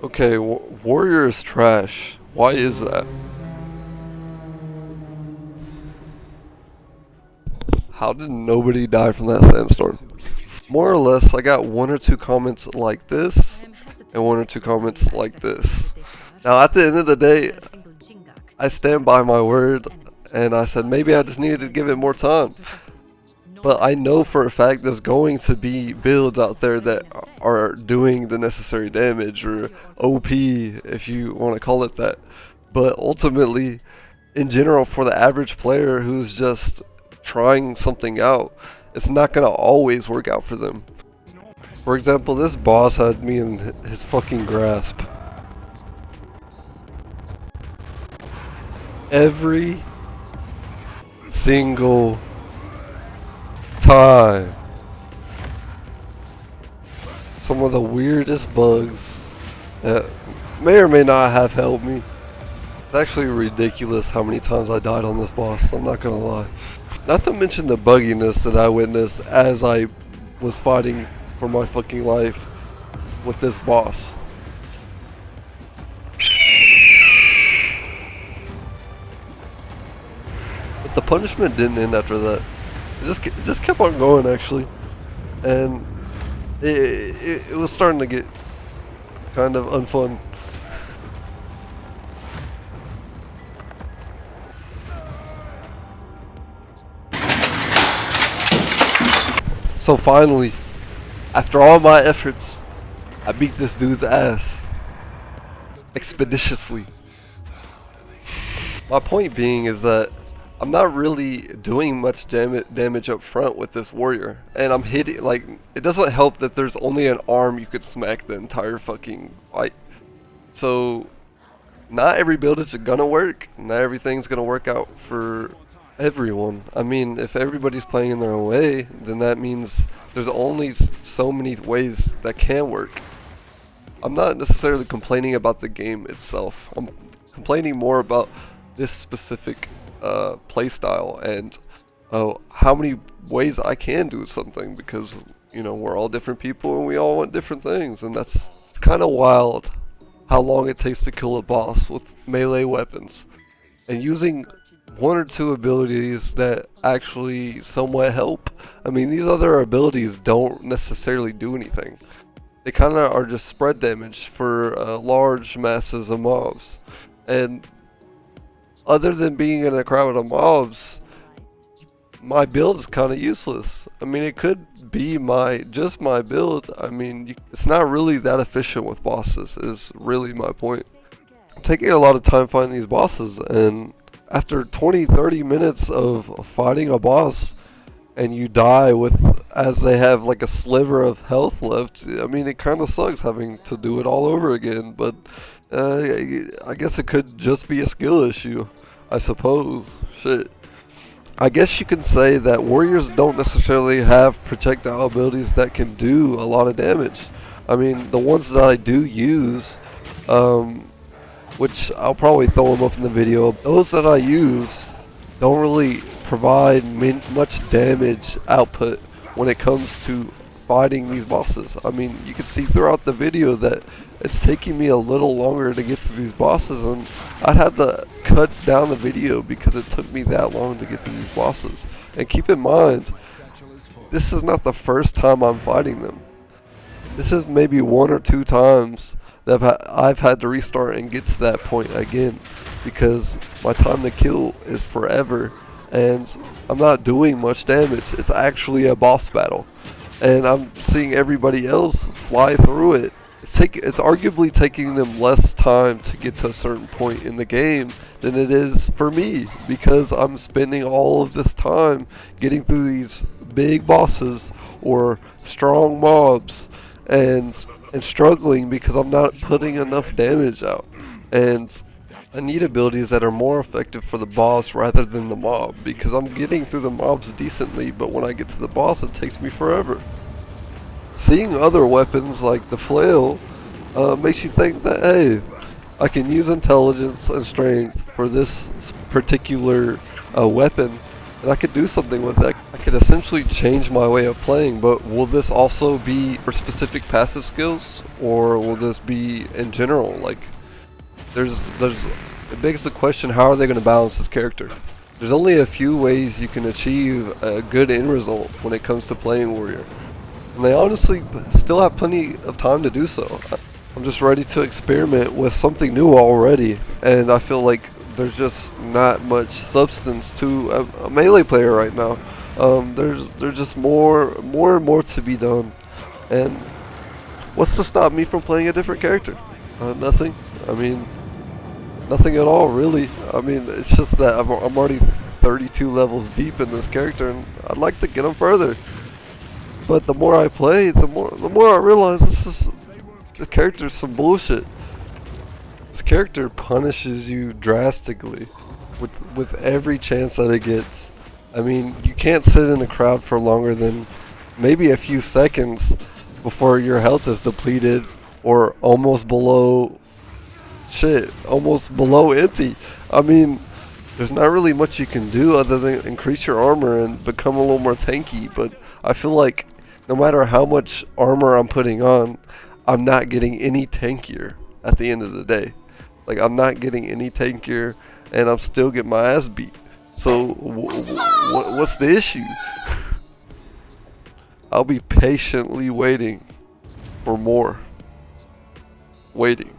Okay, Warrior is trash. Why is that? How did nobody die from that sandstorm? More or less, I got one or two comments like this, and one or two comments like this. Now, at the end of the day, I stand by my word, and I said maybe I just needed to give it more time. But I know for a fact there's going to be builds out there that are doing the necessary damage, or OP if you want to call it that. But ultimately, in general, for the average player who's just trying something out, it's not going to always work out for them. For example, this boss had me in his fucking grasp. Every single time. Some of the weirdest bugs that may or may not have helped me. It's actually ridiculous how many times I died on this boss, I'm not gonna lie. Not to mention the bugginess that I witnessed as I was fighting for my fucking life with this boss. But the punishment didn't end after that. It just kept on going actually, and it was starting to get kind of unfun. So finally, after all my efforts, I beat this dude's ass expeditiously. My point being is that I'm not really doing much damage up front with this warrior, and I'm hitting, like, it doesn't help that there's only an arm you could smack the entire fucking fight. So not every build is gonna work, not everything's gonna work out for everyone. I mean, if everybody's playing in their own way, then that means there's only so many ways that can work. I'm not necessarily complaining about the game itself, I'm complaining more about this specific playstyle and how many ways I can do something, because you know, we're all different people and we all want different things, and it's kind of wild how long it takes to kill a boss with melee weapons and using one or two abilities that actually somewhat help. I mean, these other abilities don't necessarily do anything. They kind of are just spread damage for large masses of mobs, and other than being in a crowd of mobs, my build is kind of useless. I mean, it could be just my build. I mean, it's not really that efficient with bosses, is really my point. I'm taking a lot of time fighting these bosses, and after 20-30 minutes of fighting a boss and you die as they have like a sliver of health left, I mean, it kind of sucks having to do it all over again. But I guess it could just be a skill issue, I suppose. Shit. I guess you can say that warriors don't necessarily have projectile abilities that can do a lot of damage. I mean, the ones that I do use, which I'll probably throw them up in the video, those that I use don't really provide much damage output when it comes to fighting these bosses. I mean, you can see throughout the video that it's taking me a little longer to get to these bosses, and I'd have to cut down the video because it took me that long to get to these bosses. And keep in mind, this is not the first time I'm fighting them. This is maybe one or two times that I've had to restart and get to that point again, because my time to kill is forever and I'm not doing much damage. It's actually a boss battle, and I'm seeing everybody else fly through it. It's arguably taking them less time to get to a certain point in the game than it is for me, because I'm spending all of this time getting through these big bosses or strong mobs and struggling because I'm not putting enough damage out. And I need abilities that are more effective for the boss rather than the mob, because I'm getting through the mobs decently, but when I get to the boss it takes me forever. Seeing other weapons like the flail makes you think that, hey, I can use intelligence and strength for this particular weapon And I could do something with that. I could essentially change my way of playing, but will this also be for specific passive skills, or will this be in general? Like, it begs the question, how are they going to balance this character? There's only a few ways you can achieve a good end result when it comes to playing warrior. And they honestly still have plenty of time to do so. I'm just ready to experiment with something new already, and I feel like there's just not much substance to a melee player right now. There's just more and more to be done. And what's to stop me from playing a different character? Nothing. I mean, nothing at all, really. I mean, it's just that I'm already 32 levels deep in this character, and I'd like to get him further. But the more I play, the more I realize this character is some bullshit. This character punishes you drastically with every chance that it gets. I mean, you can't sit in a crowd for longer than maybe a few seconds before your health is depleted or almost below almost below empty. I mean, there's not really much you can do other than increase your armor and become a little more tanky, but I feel like no matter how much armor I'm putting on, I'm not getting any tankier at the end of the day. Like, I'm not getting any tankier, and I'm still getting my ass beat. So, what's the issue? I'll be patiently waiting for more. Waiting.